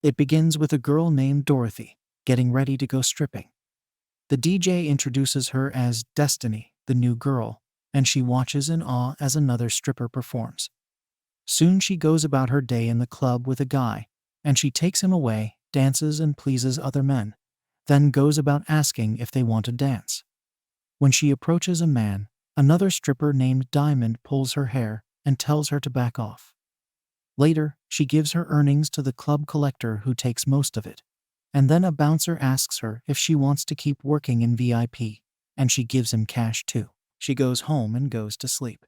It begins with a girl named Dorothy getting ready to go stripping. The DJ introduces her as Destiny, the new girl, and she watches in awe as another stripper performs. Soon she goes about her day in the club with a guy, and she takes him away, dances and pleases other men, then goes about asking if they want to dance. When she approaches a man, another stripper named Diamond pulls her hair and tells her to back off. Later, she gives her earnings to the club collector who takes most of it. And then a bouncer asks her if she wants to keep working in VIP, and she gives him cash too. She goes home and goes to sleep.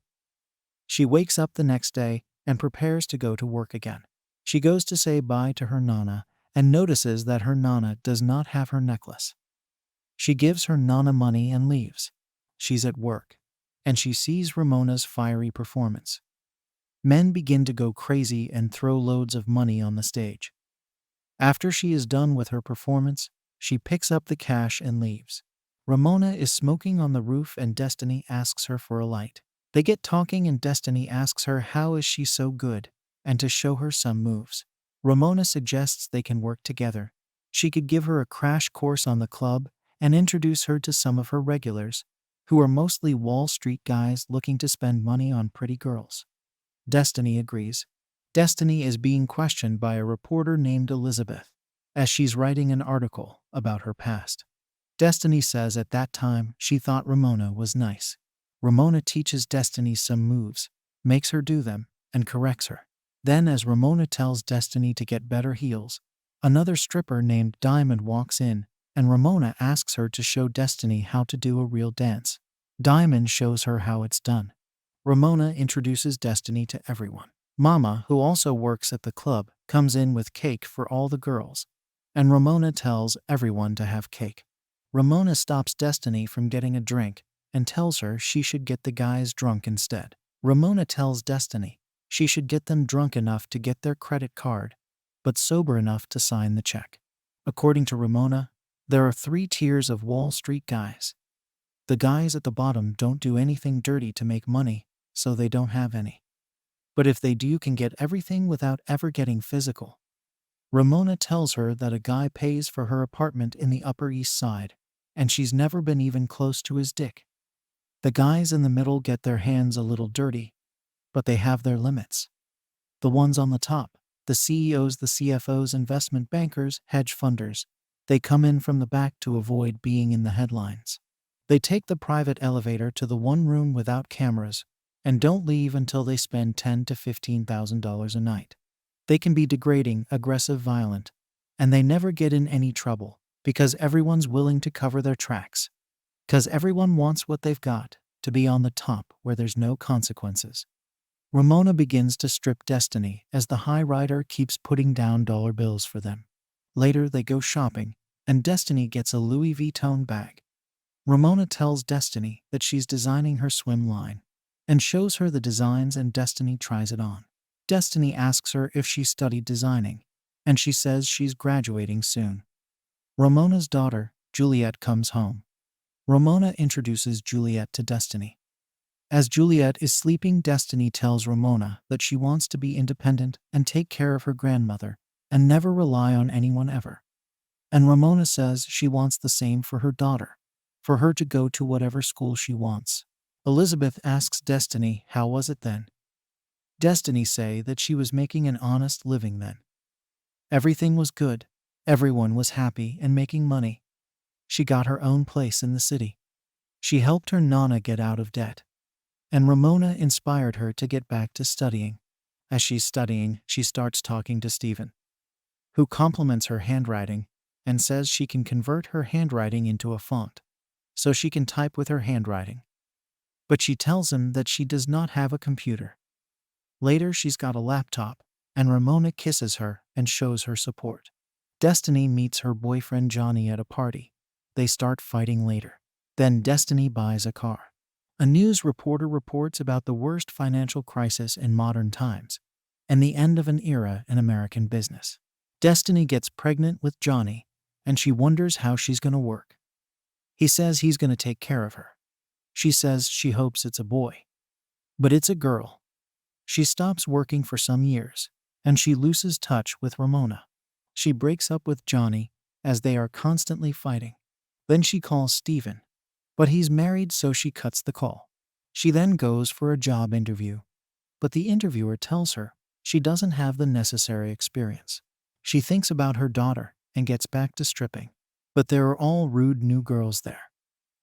She wakes up the next day and prepares to go to work again. She goes to say bye to her Nana and notices that her Nana does not have her necklace. She gives her Nana money and leaves. She's at work, and she sees Ramona's fiery performance. Men begin to go crazy and throw loads of money on the stage. After she is done with her performance, she picks up the cash and leaves. Ramona is smoking on the roof and Destiny asks her for a light. They get talking and Destiny asks her how is she so good, and to show her some moves. Ramona suggests they can work together. She could give her a crash course on the club and introduce her to some of her regulars, who are mostly Wall Street guys looking to spend money on pretty girls. Destiny agrees. Destiny is being questioned by a reporter named Elizabeth, as she's writing an article about her past. Destiny says at that time she thought Ramona was nice. Ramona teaches Destiny some moves, makes her do them, and corrects her. Then as Ramona tells Destiny to get better heels, another stripper named Diamond walks in, and Ramona asks her to show Destiny how to do a real dance. Diamond shows her how it's done. Ramona introduces Destiny to everyone. Mama, who also works at the club, comes in with cake for all the girls, and Ramona tells everyone to have cake. Ramona stops Destiny from getting a drink and tells her she should get the guys drunk instead. Ramona tells Destiny she should get them drunk enough to get their credit card, but sober enough to sign the check. According to Ramona, there are 3 tiers of Wall Street guys. The guys at the bottom don't do anything dirty to make money, so they don't have any. But if they do, can get everything without ever getting physical. Ramona tells her that a guy pays for her apartment in the Upper East Side, and she's never been even close to his dick. The guys in the middle get their hands a little dirty, but they have their limits. The ones on the top, the CEOs, the CFOs, investment bankers, hedge funders, they come in from the back to avoid being in the headlines. They take the private elevator to the one room without cameras and don't leave until they spend $10,000 to $15,000 a night. They can be degrading, aggressive, violent, and they never get in any trouble because everyone's willing to cover their tracks. Because everyone wants what they've got, to be on the top where there's no consequences. Ramona begins to strip Destiny as the high rider keeps putting down dollar bills for them. Later they go shopping, and Destiny gets a Louis Vuitton bag. Ramona tells Destiny that she's designing her swim line, and shows her the designs, and Destiny tries it on. Destiny asks her if she studied designing, and she says she's graduating soon. Ramona's daughter, Juliet, comes home. Ramona introduces Juliet to Destiny. As Juliet is sleeping, Destiny tells Ramona that she wants to be independent and take care of her grandmother and never rely on anyone ever. And Ramona says she wants the same for her daughter, for her to go to whatever school she wants. Elizabeth asks Destiny how was it then. Destiny say that she was making an honest living then. Everything was good, everyone was happy and making money. She got her own place in the city. She helped her Nana get out of debt. And Ramona inspired her to get back to studying. As she's studying, she starts talking to Stephen, who compliments her handwriting and says she can convert her handwriting into a font, so she can type with her handwriting. But she tells him that she does not have a computer. Later she's got a laptop, and Ramona kisses her and shows her support. Destiny meets her boyfriend Johnny at a party. They start fighting later. Then Destiny buys a car. A news reporter reports about the worst financial crisis in modern times and the end of an era in American business. Destiny gets pregnant with Johnny, and she wonders how she's going to work. He says he's going to take care of her. She says she hopes it's a boy. But it's a girl. She stops working for some years, and she loses touch with Ramona. She breaks up with Johnny as they are constantly fighting. Then she calls Steven, but he's married, so she cuts the call. She then goes for a job interview, but the interviewer tells her she doesn't have the necessary experience. She thinks about her daughter and gets back to stripping, but there are all rude new girls there.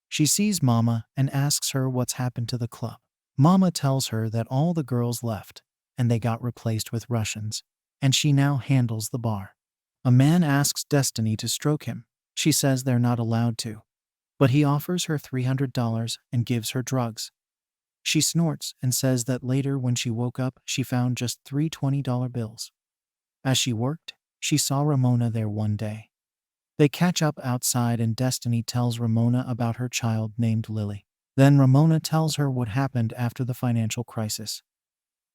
She sees Mama and asks her what's happened to the club. Mama tells her that all the girls left and they got replaced with Russians, and she now handles the bar. A man asks Destiny to stroke him. She says they're not allowed to, but he offers her $300 and gives her drugs. She snorts and says that later when she woke up, she found just three $20 bills. As she worked, she saw Ramona there one day. They catch up outside and Destiny tells Ramona about her child named Lily. Then Ramona tells her what happened after the financial crisis.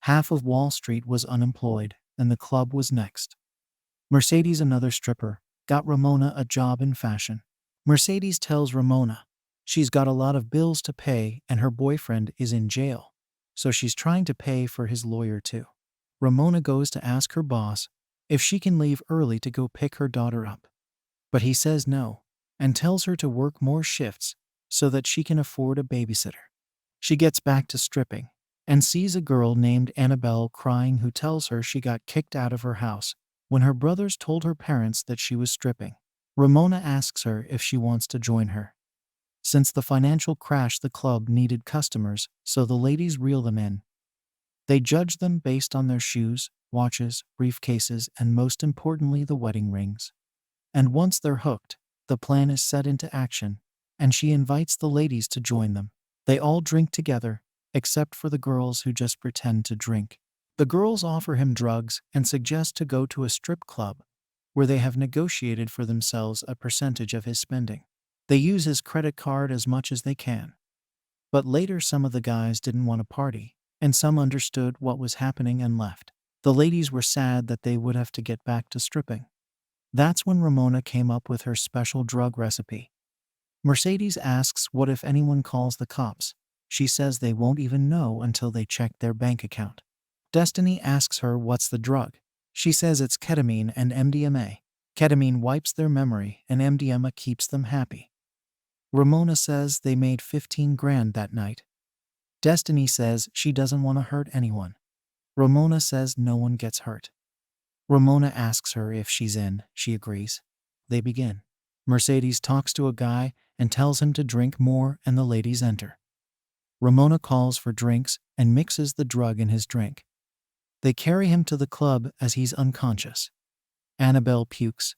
Half of Wall Street was unemployed, and the club was next. Mercedes, another stripper, got Ramona a job in fashion. Mercedes tells Ramona she's got a lot of bills to pay and her boyfriend is in jail, so she's trying to pay for his lawyer too. Ramona goes to ask her boss if she can leave early to go pick her daughter up, but he says no and tells her to work more shifts so that she can afford a babysitter. She gets back to stripping and sees a girl named Annabelle crying who tells her she got kicked out of her house when her brothers told her parents that she was stripping. Ramona asks her if she wants to join her. Since the financial crash, the club needed customers, so the ladies reel them in. They judge them based on their shoes, watches, briefcases, and most importantly, the wedding rings. And once they're hooked, the plan is set into action, and she invites the ladies to join them. They all drink together, except for the girls who just pretend to drink. The girls offer him drugs and suggest to go to a strip club, where they have negotiated for themselves a percentage of his spending. They use his credit card as much as they can. But later some of the guys didn't want to party, and some understood what was happening and left. The ladies were sad that they would have to get back to stripping. That's when Ramona came up with her special drug recipe. Mercedes asks what if anyone calls the cops. She says they won't even know until they check their bank account. Destiny asks her what's the drug. She says it's ketamine and MDMA. Ketamine wipes their memory and MDMA keeps them happy. Ramona says they made 15 grand that night. Destiny says she doesn't want to hurt anyone. Ramona says no one gets hurt. Ramona asks her if she's in. She agrees. They begin. Mercedes talks to a guy and tells him to drink more, and the ladies enter. Ramona calls for drinks and mixes the drug in his drink. They carry him to the club as he's unconscious. Annabelle pukes.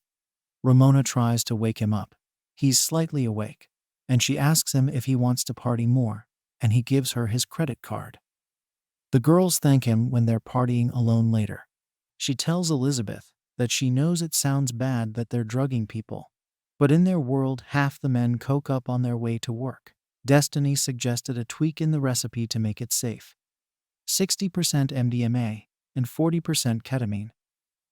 Ramona tries to wake him up. He's slightly awake, and she asks him if he wants to party more, and he gives her his credit card. The girls thank him when they're partying alone later. She tells Elizabeth that she knows it sounds bad that they're drugging people, but in their world, half the men coke up on their way to work. Destiny suggested a tweak in the recipe to make it safe. 60% MDMA and 40% ketamine.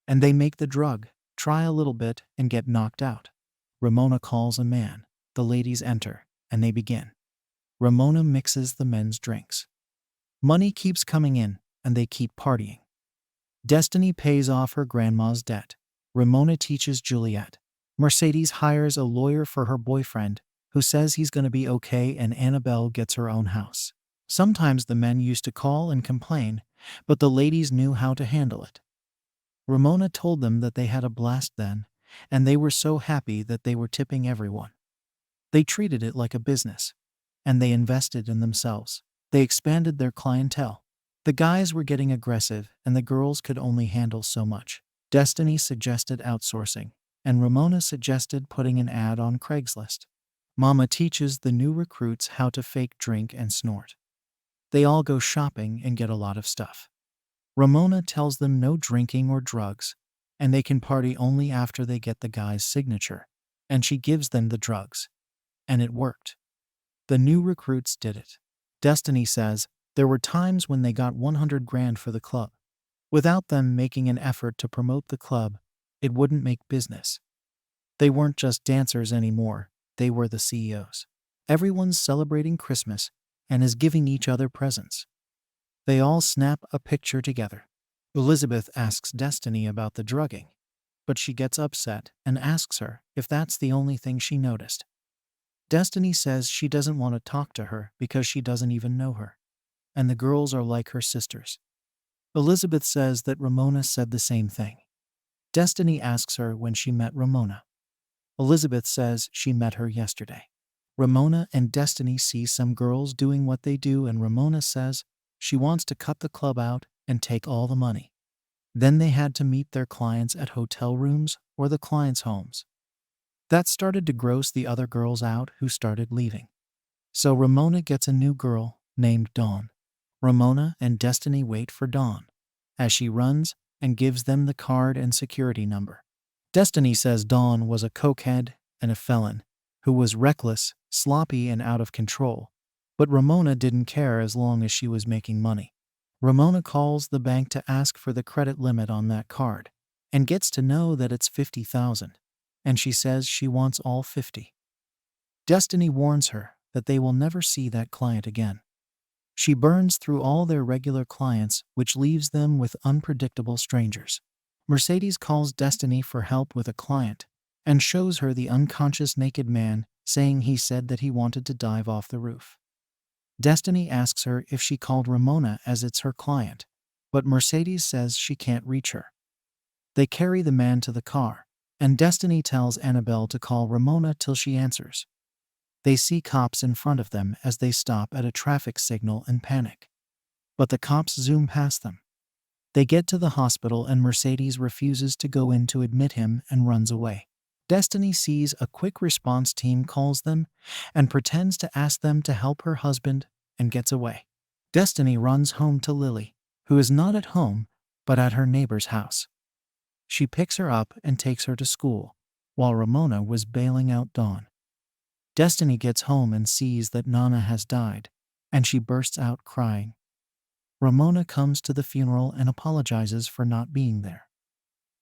And they make the drug, try a little bit, and get knocked out. Ramona calls a man. The ladies enter, and they begin. Ramona mixes the men's drinks. Money keeps coming in, and they keep partying. Destiny pays off her grandma's debt. Ramona teaches Juliet. Mercedes hires a lawyer for her boyfriend, who says he's going to be okay, and Annabelle gets her own house. Sometimes the men used to call and complain, but the ladies knew how to handle it. Ramona told them that they had a blast then, and they were so happy that they were tipping everyone. They treated it like a business, and they invested in themselves. They expanded their clientele. The guys were getting aggressive, and the girls could only handle so much. Destiny suggested outsourcing, and Ramona suggested putting an ad on Craigslist. Mama teaches the new recruits how to fake drink and snort. They all go shopping and get a lot of stuff. Ramona tells them no drinking or drugs, and they can party only after they get the guy's signature, and she gives them the drugs. And it worked. The new recruits did it. Destiny says there were times when they got 100 grand for the club. Without them making an effort to promote the club, it wouldn't make business. They weren't just dancers anymore, they were the CEOs. Everyone's celebrating Christmas and is giving each other presents. They all snap a picture together. Elizabeth asks Destiny about the drugging. but she gets upset and asks her if that's the only thing she noticed. Destiny says she doesn't want to talk to her because she doesn't even know her, and the girls are like her sisters. Elizabeth says that Ramona said the same thing. Destiny asks her when she met Ramona. Elizabeth says she met her yesterday. Ramona and Destiny see some girls doing what they do, and Ramona says she wants to cut the club out and take all the money. Then they had to meet their clients at hotel rooms or the clients' homes. That started to gross the other girls out, who started leaving. So Ramona gets a new girl named Dawn. Ramona and Destiny wait for Dawn as she runs and gives them the card and security number. Destiny says Dawn was a cokehead and a felon who was reckless, sloppy, and out of control, but Ramona didn't care as long as she was making money. Ramona calls the bank to ask for the credit limit on that card and gets to know that it's $50,000, and she says she wants all 50. Destiny warns her that they will never see that client again. She burns through all their regular clients, which leaves them with unpredictable strangers. Mercedes calls Destiny for help with a client and shows her the unconscious naked man, saying he said that he wanted to dive off the roof. Destiny asks her if she called Ramona as it's her client, but Mercedes says she can't reach her. They carry the man to the car, and Destiny tells Annabelle to call Ramona till she answers. They see cops in front of them as they stop at a traffic signal and panic. But the cops zoom past them. They get to the hospital and Mercedes refuses to go in to admit him and runs away. Destiny sees a quick response team calls them and pretends to ask them to help her husband and gets away. Destiny runs home to Lily, who is not at home but at her neighbor's house. She picks her up and takes her to school, while Ramona was bailing out Dawn. Destiny gets home and sees that Nana has died, and she bursts out crying. Ramona comes to the funeral and apologizes for not being there.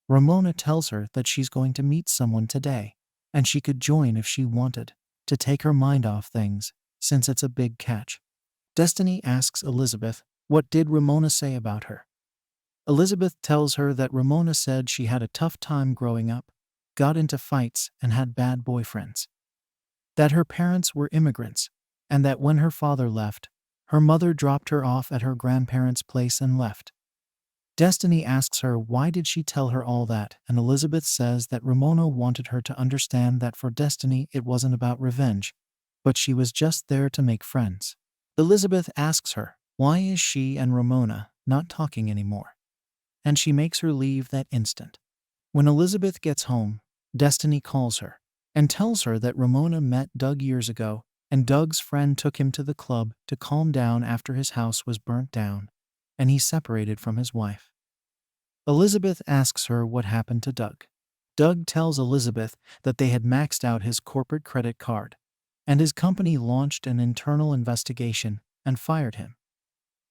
Ramona tells her that she's going to meet someone today, and she could join if she wanted, to take her mind off things, since it's a big catch. Destiny asks Elizabeth, what did Ramona say about her? Elizabeth tells her that Ramona said she had a tough time growing up, got into fights, and had bad boyfriends. That her parents were immigrants, and that when her father left, her mother dropped her off at her grandparents' place and left. Destiny asks her why did she tell her all that, and Elizabeth says that Ramona wanted her to understand that for Destiny it wasn't about revenge, but she was just there to make friends. Elizabeth asks her why is she and Ramona not talking anymore, and she makes her leave that instant. When Elizabeth gets home, Destiny calls her and tells her that Ramona met Doug years ago, and Doug's friend took him to the club to calm down after his house was burnt down, and he separated from his wife. Elizabeth asks her what happened to Doug. Doug tells Elizabeth that they had maxed out his corporate credit card, and his company launched an internal investigation and fired him.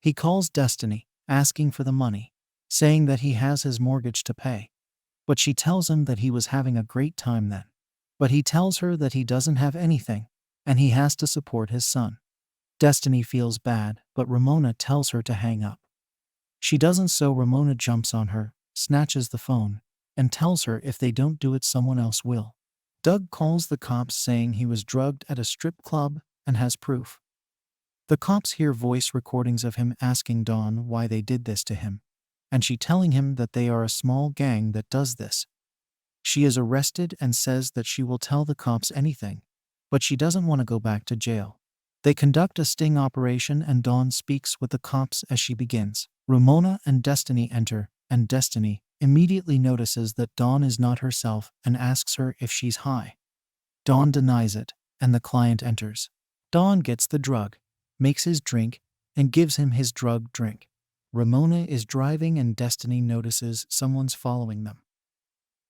He calls Destiny, asking for the money, saying that he has his mortgage to pay, but she tells him that he was having a great time then. But he tells her that he doesn't have anything, and he has to support his son. Destiny feels bad, but Ramona tells her to hang up. She doesn't, so Ramona jumps on her, snatches the phone, and tells her if they don't do it someone else will. Doug calls the cops saying he was drugged at a strip club and has proof. The cops hear voice recordings of him asking Dawn why they did this to him, and she telling him that they are a small gang that does this. She is arrested and says that she will tell the cops anything, but she doesn't want to go back to jail. They conduct a sting operation and Dawn speaks with the cops as she begins. Ramona and Destiny enter, and Destiny immediately notices that Dawn is not herself and asks her if she's high. Dawn denies it, and the client enters. Dawn gets the drug, makes his drink, and gives him his drug drink. Ramona is driving and Destiny notices someone's following them.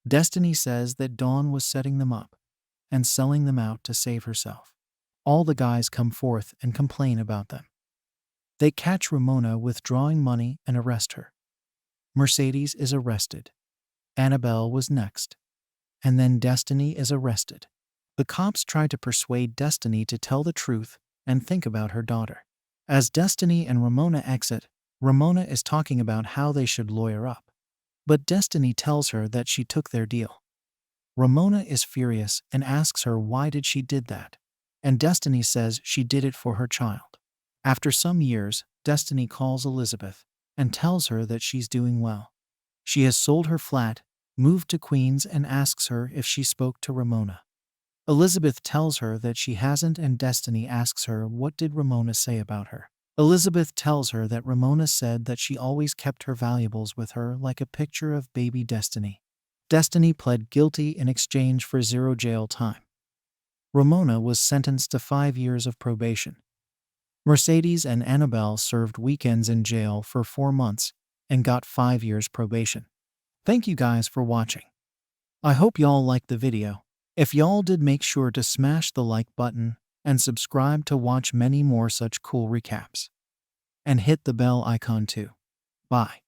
Destiny says that Dawn was setting them up and selling them out to save herself. All the guys come forth and complain about them. They catch Ramona withdrawing money and arrest her. Mercedes is arrested. Annabelle was next. And then Destiny is arrested. The cops try to persuade Destiny to tell the truth and think about her daughter. As Destiny and Ramona exit, Ramona is talking about how they should lawyer up. But Destiny tells her that she took their deal. Ramona is furious and asks her why did she did that. And Destiny says she did it for her child. After some years, Destiny calls Elizabeth and tells her that she's doing well. She has sold her flat, moved to Queens, and asks her if she spoke to Ramona. Elizabeth tells her that she hasn't, and Destiny asks her what did Ramona say about her. Elizabeth tells her that Ramona said that she always kept her valuables with her like a picture of baby Destiny. Destiny pled guilty in exchange for 0 jail time. Ramona was sentenced to 5 years of probation. Mercedes and Annabelle served weekends in jail for 4 months and got 5 years probation. Thank you guys for watching. I hope y'all liked the video. If y'all did, make sure to smash the like button and subscribe to watch many more such cool recaps. And hit the bell icon too. Bye.